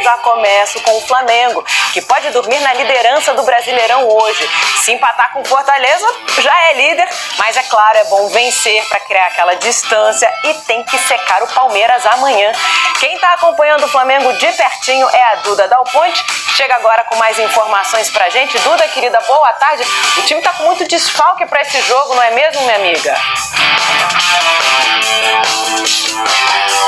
já começo com o Flamengo, que pode dormir na liderança do Brasileirão hoje. Se empatar com o Fortaleza, já é líder, mas é claro, é bom vencer para criar aquela distância e tem que secar o Palmeiras amanhã. Quem está acompanhando o Flamengo de pertinho é a Duda Dal Ponte. Chega agora com mais informações pra gente. Duda, querida, boa tarde. O time tá com muito desfalque para esse jogo, não é mesmo, minha amiga?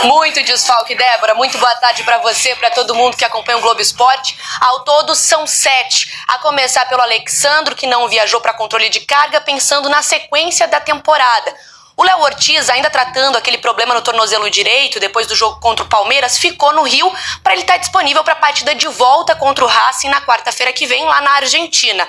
Muito desfalque, Débora. Muito boa tarde para você, para todo mundo que acompanha o Globo Esporte. Ao todo são 7. A começar pelo Alexandro, que não viajou para controle de carga, pensando na sequência da temporada. O Léo Ortiz, ainda tratando aquele problema no tornozelo direito, depois do jogo contra o Palmeiras, ficou no Rio para ele estar disponível para a partida de volta contra o Racing na quarta-feira que vem, lá na Argentina.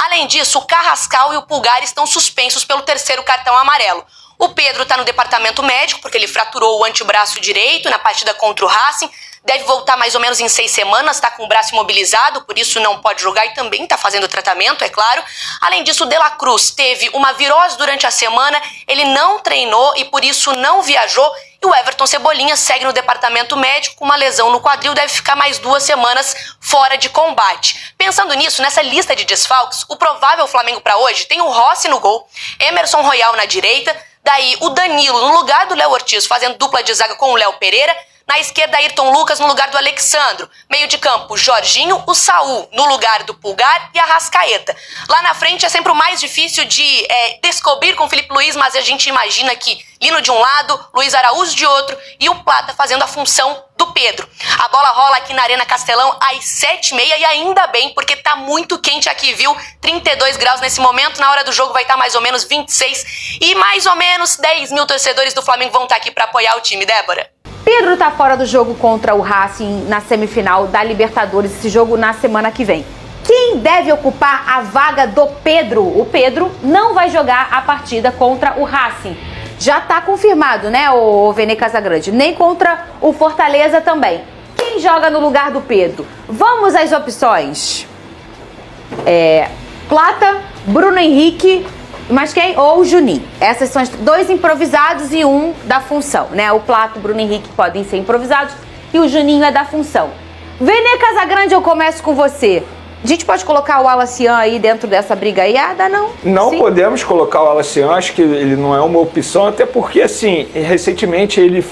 Além disso, o Carrascal e o Pulgar estão suspensos pelo 3º cartão amarelo. O Pedro está no departamento médico, porque ele fraturou o antebraço direito na partida contra o Racing. Deve voltar mais ou menos em 6 semanas, está com o braço imobilizado, por isso não pode jogar e também está fazendo tratamento, é claro. Além disso, o De La Cruz teve uma virose durante a semana, ele não treinou e por isso não viajou. E o Everton Cebolinha segue no departamento médico com uma lesão no quadril, deve ficar mais 2 semanas fora de combate. Pensando nisso, nessa lista de desfalques, o provável Flamengo para hoje tem o Rossi no gol, Emerson Royal na direita, daí o Danilo no lugar do Léo Ortiz fazendo dupla de zaga com o Léo Pereira. Na esquerda, Ayrton Lucas no lugar do Alexandro. Meio de campo, Jorginho, o Saul no lugar do Pulgar e a Arrascaeta. Lá na frente é sempre o mais difícil de descobrir com o Filipe Luiz, mas a gente imagina que Lino de um lado, Luiz Araújo de outro e o Plata fazendo a função do Pedro. A bola rola aqui na Arena Castelão às 7h30 e ainda bem, porque tá muito quente aqui, viu? 32 graus nesse momento, na hora do jogo vai estar mais ou menos 26 e mais ou menos 10 mil torcedores do Flamengo vão estar aqui para apoiar o time, Débora. Pedro tá fora do jogo contra o Racing na semifinal da Libertadores, esse jogo na semana que vem. Quem deve ocupar a vaga do Pedro? O Pedro não vai jogar a partida contra o Racing. Já tá confirmado, né, o Vene Casagrande? Nem contra o Fortaleza também. Quem joga no lugar do Pedro? Vamos às opções. Plata, Bruno Henrique... Mas quem? Ou o Juninho. Essas são 2 improvisados e 1 da função, né? O Plato e o Bruno Henrique podem ser improvisados e o Juninho é da função. Vene Casagrande, eu começo com você. A gente pode colocar o Alacian aí dentro dessa brigaiada, não? Não Sim? Podemos colocar o Alacian, acho que ele não é uma opção, até porque, assim, recentemente ele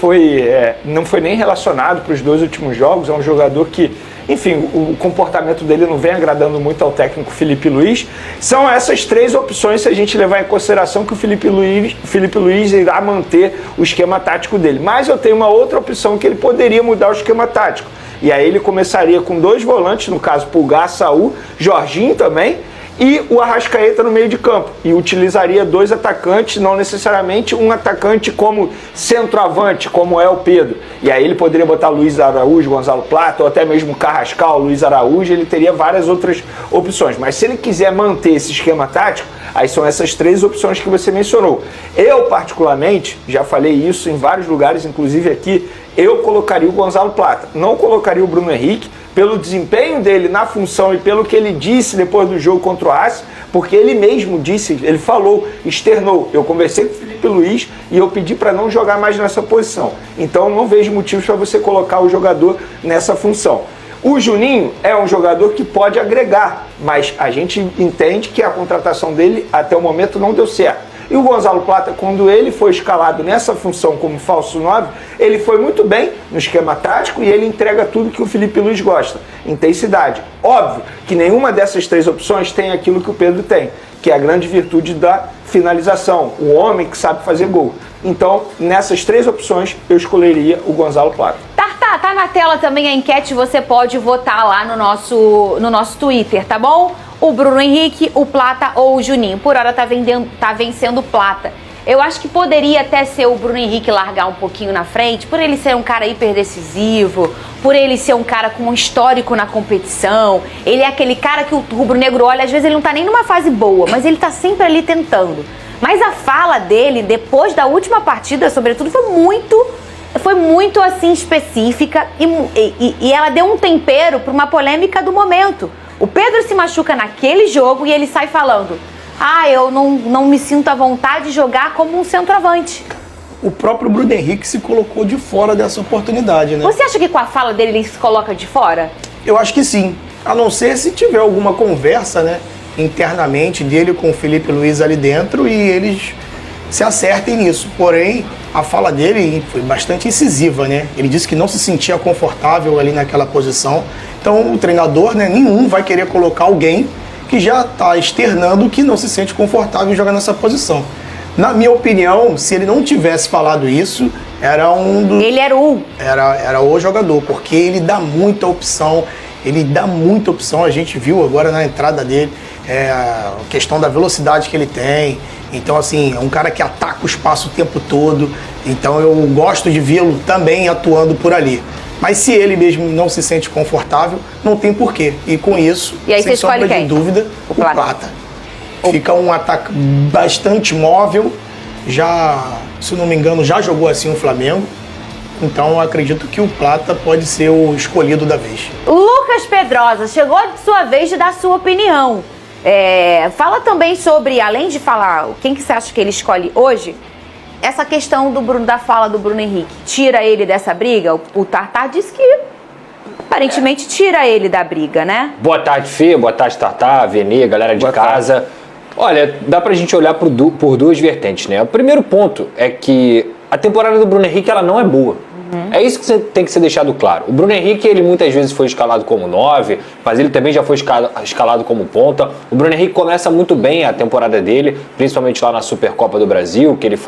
não foi nem relacionado para os 2 últimos jogos, é um jogador que, enfim, o comportamento dele não vem agradando muito ao técnico Filipe Luiz. São essas 3 opções se a gente levar em consideração que o Filipe Luiz irá manter o esquema tático dele. Mas eu tenho uma outra opção que ele poderia mudar o esquema tático. E aí ele começaria com 2 volantes, no caso Pulgar, Saul, Jorginho também, e o Arrascaeta no meio de campo. E utilizaria 2 atacantes, não necessariamente um atacante como centroavante, como é o Pedro. E aí ele poderia botar Luiz Araújo, Gonzalo Plata, ou até mesmo Carrascal, Luiz Araújo, ele teria várias outras opções. Mas se ele quiser manter esse esquema tático, aí são essas 3 opções que você mencionou. Eu, particularmente, já falei isso em vários lugares, inclusive aqui, eu colocaria o Gonzalo Plata. Não colocaria o Bruno Henrique, pelo desempenho dele na função e pelo que ele disse depois do jogo contra o Racing, porque ele mesmo disse, ele falou, externou. Eu conversei com o Filipe Luiz e eu pedi para não jogar mais nessa posição. Então não vejo motivos para você colocar o jogador nessa função. O Juninho é um jogador que pode agregar, mas a gente entende que a contratação dele até o momento não deu certo. E o Gonzalo Plata, quando ele foi escalado nessa função como falso 9, ele foi muito bem no esquema tático e ele entrega tudo que o Filipe Luiz gosta, intensidade. Óbvio que nenhuma dessas 3 opções tem aquilo que o Pedro tem, que é a grande virtude da finalização, o homem que sabe fazer gol. Então, nessas 3 opções, eu escolheria o Gonzalo Plata. Tá na tela também a enquete, você pode votar lá no nosso Twitter, tá bom? O Bruno Henrique, o Plata ou o Juninho. Por hora tá vencendo o Plata. Eu acho que poderia até ser o Bruno Henrique largar um pouquinho na frente, por ele ser um cara hiper decisivo, por ele ser um cara com um histórico na competição. Ele é aquele cara que o rubro-negro olha, às vezes ele não tá nem numa fase boa, mas ele tá sempre ali tentando. Mas a fala dele, depois da última partida, sobretudo, foi muito assim específica e ela deu um tempero para uma polêmica do momento. O Pedro se machuca naquele jogo e ele sai falando: eu não me sinto à vontade de jogar como um centroavante. o próprio Bruno Henrique se colocou de fora dessa oportunidade, né? Você acha que com a fala dele ele se coloca de fora? Eu acho que sim. A não ser se tiver alguma conversa, né, internamente dele com o Felipe Luiz ali dentro e eles se acertem nisso. Porém, a fala dele foi bastante incisiva, né? Ele disse que não se sentia confortável ali naquela posição. Então, o treinador, né, nenhum vai querer colocar alguém que já está externando que não se sente confortável em jogar nessa posição. Na minha opinião, se ele não tivesse falado isso, era um dos... Ele era o jogador, porque ele dá muita opção. A gente viu agora na entrada dele a questão da velocidade que ele tem. Então, assim, é um cara que ataca o espaço o tempo todo. Então, eu gosto de vê-lo também atuando por ali. Mas se ele mesmo não se sente confortável, não tem porquê. E com isso, e aí sem sombra de dúvida, o Plata. Fica um ataque bastante móvel. Já, se não me engano, já jogou assim o Flamengo. Então, eu acredito que o Plata pode ser o escolhido da vez. Lucas Pedrosa, chegou a sua vez de dar sua opinião. Fala também sobre, além de falar quem que você acha que ele escolhe hoje, essa questão da fala do Bruno Henrique. Tira ele dessa briga? O Tartar disse que aparentemente tira ele da briga, né? Boa tarde, Fê. Boa tarde, Tartar, Vene, galera de casa. Olha, dá pra gente olhar por duas vertentes, né? O primeiro ponto é que a temporada do Bruno Henrique, ela não é boa. É isso que tem que ser deixado claro. O Bruno Henrique, ele muitas vezes foi escalado como 9, mas ele também já foi escalado como ponta. O Bruno Henrique começa muito bem a temporada dele, principalmente lá na Supercopa do Brasil, que ele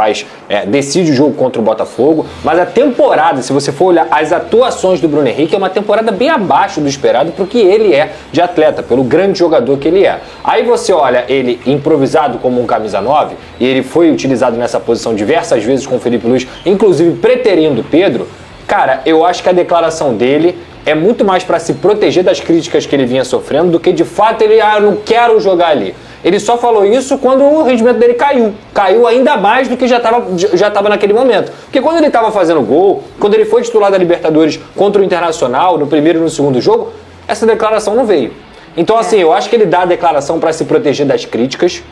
decide o jogo contra o Botafogo. Mas a temporada, se você for olhar as atuações do Bruno Henrique, é uma temporada bem abaixo do esperado pro que ele é de atleta, pelo grande jogador que ele é. Aí você olha ele improvisado como um camisa 9, e ele foi utilizado nessa posição diversas vezes com o Felipe Luiz, inclusive preterindo o Pedro. Cara, eu acho que a declaração dele é muito mais para se proteger das críticas que ele vinha sofrendo do que de fato ele, eu não quero jogar ali. Ele só falou isso quando o rendimento dele caiu. Caiu ainda mais do que já estava naquele momento. Porque quando ele estava fazendo gol, quando ele foi titular da Libertadores contra o Internacional, no primeiro e no segundo jogo, essa declaração não veio. Então, assim, eu acho que ele dá a declaração para se proteger das críticas.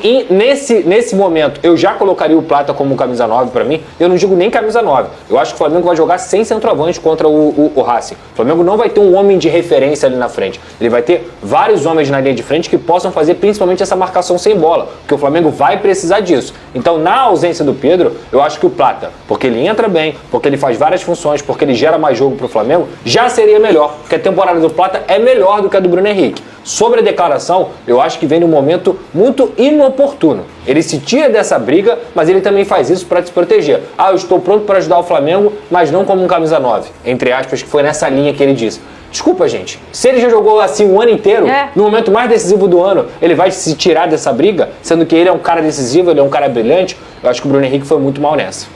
E nesse momento, eu já colocaria o Plata como camisa 9 para mim. Eu não digo nem camisa 9. Eu acho que o Flamengo vai jogar sem centroavante contra o Racing. O Flamengo não vai ter um homem de referência ali na frente. Ele vai ter vários homens na linha de frente que possam fazer principalmente essa marcação sem bola, porque o Flamengo vai precisar disso. Então, na ausência do Pedro, eu acho que o Plata, porque ele entra bem, porque ele faz várias funções, porque ele gera mais jogo pro Flamengo, já seria melhor, porque a temporada do Plata é melhor do que a do Bruno Henrique. Sobre a declaração, eu acho que vem num momento muito inoportuno. Ele se tira dessa briga, mas ele também faz isso para se proteger. Eu estou pronto para ajudar o Flamengo, mas não como um camisa 9. Entre aspas, que foi nessa linha que ele disse. Desculpa, gente. Se ele já jogou assim o ano inteiro, no momento mais decisivo do ano, ele vai se tirar dessa briga, sendo que ele é um cara decisivo, ele é um cara brilhante. Eu acho que o Bruno Henrique foi muito mal nessa.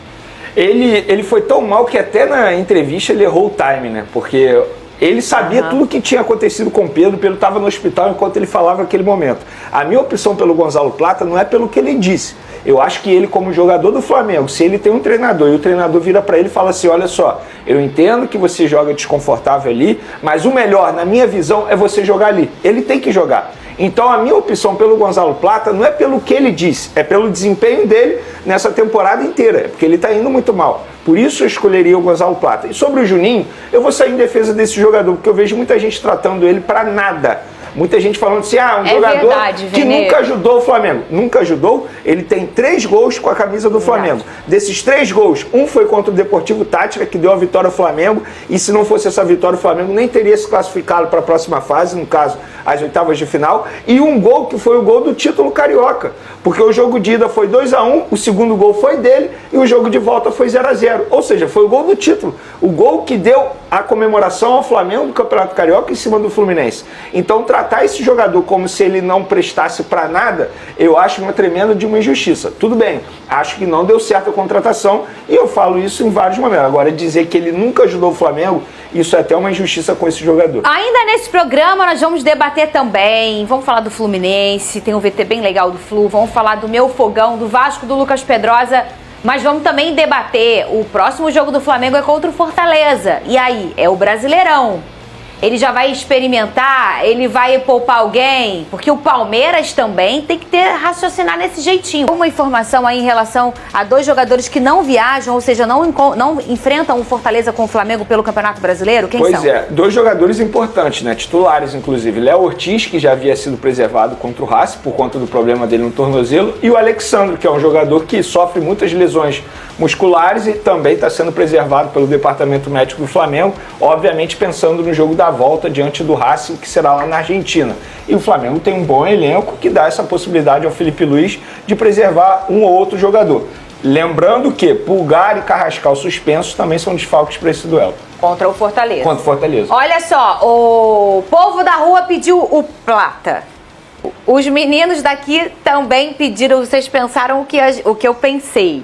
Ele foi tão mal que até na entrevista ele errou o time, né? Porque ele sabia tudo que tinha acontecido com o Pedro. Pedro estava no hospital enquanto ele falava naquele momento. A minha opção pelo Gonzalo Plata não é pelo que ele disse. Eu acho que ele, como jogador do Flamengo, se ele tem um treinador e o treinador vira para ele e fala assim, olha só, eu entendo que você joga desconfortável ali, mas o melhor, na minha visão, é você jogar ali. Ele tem que jogar. Então a minha opção pelo Gonzalo Plata não é pelo que ele disse, é pelo desempenho dele nessa temporada inteira, porque ele está indo muito mal. Por isso eu escolheria o Gonzalo Plata. E sobre o Juninho, eu vou sair em defesa desse jogador, porque eu vejo muita gente tratando ele para nada. Muita gente falando assim, um jogador que nunca ajudou o Flamengo. Nunca ajudou, ele tem 3 gols com a camisa do Flamengo. Desses 3 gols, um foi contra o Deportivo Táchira, que deu a vitória ao Flamengo, e se não fosse essa vitória, o Flamengo nem teria se classificado para a próxima fase, no caso, as oitavas de final, e um gol que foi o gol do título carioca, porque o jogo de ida foi 2-1, o segundo gol foi dele, e o jogo de volta foi 0-0, ou seja, foi o gol do título, o gol que deu a comemoração ao Flamengo do Campeonato Carioca em cima do Fluminense. Então, tratar esse jogador como se ele não prestasse para nada, eu acho uma tremenda de uma injustiça. Tudo bem, acho que não deu certo a contratação e eu falo isso em vários momentos. Agora, dizer que ele nunca ajudou o Flamengo, isso é até uma injustiça com esse jogador. Ainda nesse programa nós vamos debater também, vamos falar do Fluminense, tem um VT bem legal do Flu, vamos falar do meu fogão, do Vasco, do Lucas Pedrosa, mas vamos também debater, o próximo jogo do Flamengo é contra o Fortaleza. E aí, é o Brasileirão. Ele já vai experimentar? Ele vai poupar alguém? Porque o Palmeiras também tem que raciocinar nesse jeitinho. Uma informação aí em relação a 2 jogadores que não viajam, ou seja, não enfrentam o Fortaleza com o Flamengo pelo Campeonato Brasileiro? Quem são? Pois é, 2 jogadores importantes, né? Titulares, inclusive. Léo Ortiz, que já havia sido preservado contra o Racing por conta do problema dele no tornozelo, e o Alexandre, que é um jogador que sofre muitas lesões musculares e também está sendo preservado pelo Departamento Médico do Flamengo, obviamente pensando no jogo da volta diante do Racing, que será lá na Argentina. E o Flamengo tem um bom elenco que dá essa possibilidade ao Felipe Luiz de preservar um ou outro jogador. Lembrando que Pulgar e Carrascal suspensos também são desfalques para esse duelo. Contra o Fortaleza. Contra o Fortaleza. Olha só, o povo da rua pediu o Plata. Os meninos daqui também pediram, vocês pensaram o que eu pensei.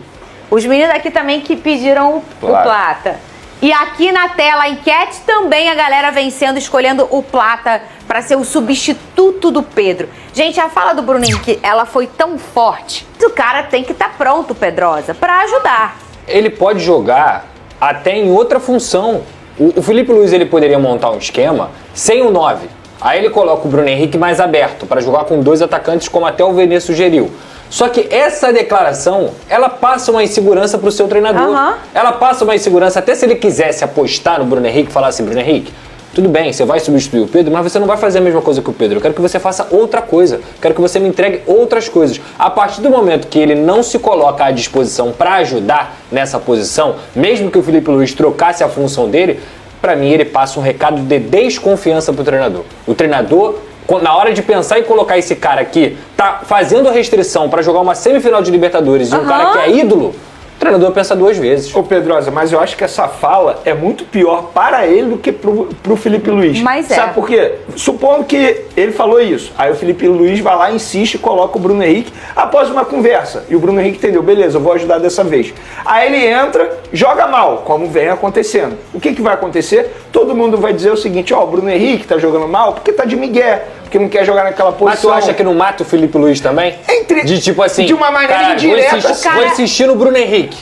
Os meninos daqui também que pediram o Plata. E aqui na tela, a enquete também a galera vencendo, escolhendo o Plata para ser o substituto do Pedro. Gente, a fala do Bruno Henrique, ela foi tão forte. O cara tem que estar pronto, Pedrosa, para ajudar. Ele pode jogar até em outra função. O Felipe Luiz ele poderia montar um esquema sem o 9. Aí ele coloca o Bruno Henrique mais aberto para jogar com 2 atacantes, como até o Vene sugeriu. Só que essa declaração, ela passa uma insegurança pro seu treinador. Ela passa uma insegurança, até se ele quisesse apostar no Bruno Henrique, falar assim, Bruno Henrique, tudo bem, você vai substituir o Pedro, mas você não vai fazer a mesma coisa que o Pedro. Eu quero que você faça outra coisa. Quero que você me entregue outras coisas. A partir do momento que ele não se coloca à disposição para ajudar nessa posição, mesmo que o Felipe Luiz trocasse a função dele, para mim ele passa um recado de desconfiança pro treinador. O treinador, na hora de pensar em colocar esse cara aqui, tá fazendo a restrição para jogar uma semifinal de Libertadores e um cara que é ídolo, o treinador pensa 2 vezes. Ô Pedrosa, mas eu acho que essa fala é muito pior para ele do que pro Felipe Luiz. Mas Sabe por quê? Supondo que ele falou isso, aí o Felipe Luiz vai lá, insiste e coloca o Bruno Henrique após uma conversa. E o Bruno Henrique entendeu, beleza, eu vou ajudar dessa vez. Aí ele entra, joga mal, como vem acontecendo. O que vai acontecer? Todo mundo vai dizer o seguinte, ó, o Bruno Henrique tá jogando mal porque tá de migué, porque não quer jogar naquela posição. Mas tu acha que não mata o Felipe Luiz também? De tipo assim, de uma maneira indireta. Vou insistir no Bruno Henrique.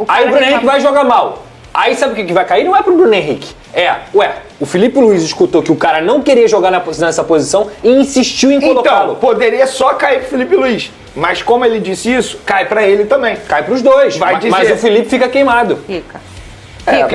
Aí o Bruno Henrique vai jogar mal. Aí sabe o que vai cair? Não é pro Bruno Henrique. O Felipe Luiz escutou que o cara não queria jogar nessa posição e insistiu em colocá-lo. Então, poderia só cair pro Felipe Luiz. Mas como ele disse isso, cai pra ele também. Cai pros dois. Mas o Felipe fica queimado. Fica.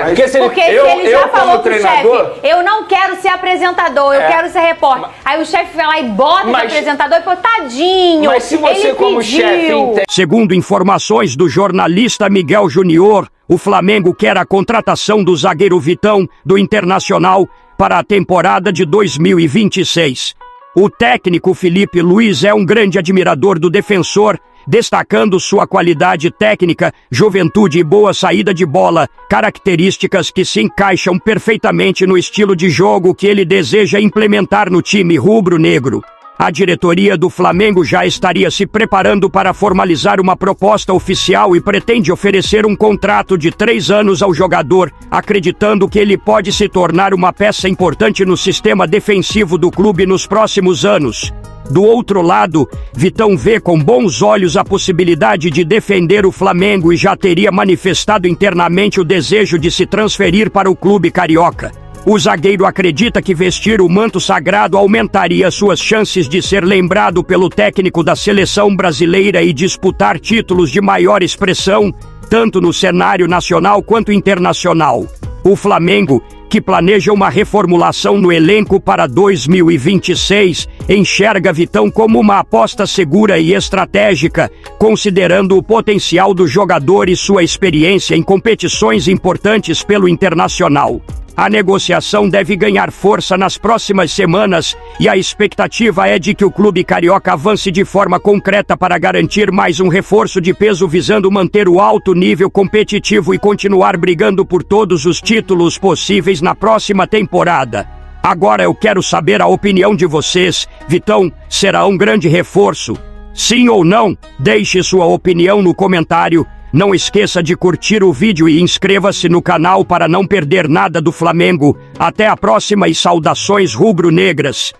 Porque se ele já falou pro chefe, eu não quero ser apresentador, eu quero ser repórter. Aí o chefe vai lá e bota esse apresentador e pô, tadinho. Mas se você como chefe... Segundo informações do jornalista Miguel Junior, o Flamengo quer a contratação do zagueiro Vitão do Internacional para a temporada de 2026. O técnico Felipe Luiz é um grande admirador do defensor, destacando sua qualidade técnica, juventude e boa saída de bola, características que se encaixam perfeitamente no estilo de jogo que ele deseja implementar no time rubro-negro. A diretoria do Flamengo já estaria se preparando para formalizar uma proposta oficial e pretende oferecer um contrato de 3 anos ao jogador, acreditando que ele pode se tornar uma peça importante no sistema defensivo do clube nos próximos anos. Do outro lado, Vitão vê com bons olhos a possibilidade de defender o Flamengo e já teria manifestado internamente o desejo de se transferir para o clube carioca. O zagueiro acredita que vestir o manto sagrado aumentaria suas chances de ser lembrado pelo técnico da seleção brasileira e disputar títulos de maior expressão, tanto no cenário nacional quanto internacional. O Flamengo, que planeja uma reformulação no elenco para 2026, enxerga Vitão como uma aposta segura e estratégica, considerando o potencial do jogador e sua experiência em competições importantes pelo Internacional. A negociação deve ganhar força nas próximas semanas e a expectativa é de que o clube carioca avance de forma concreta para garantir mais um reforço de peso visando manter o alto nível competitivo e continuar brigando por todos os títulos possíveis na próxima temporada. Agora eu quero saber a opinião de vocês. Vitão será um grande reforço? Sim ou não? Deixe sua opinião no comentário. Não esqueça de curtir o vídeo e inscreva-se no canal para não perder nada do Flamengo. Até a próxima e saudações rubro-negras.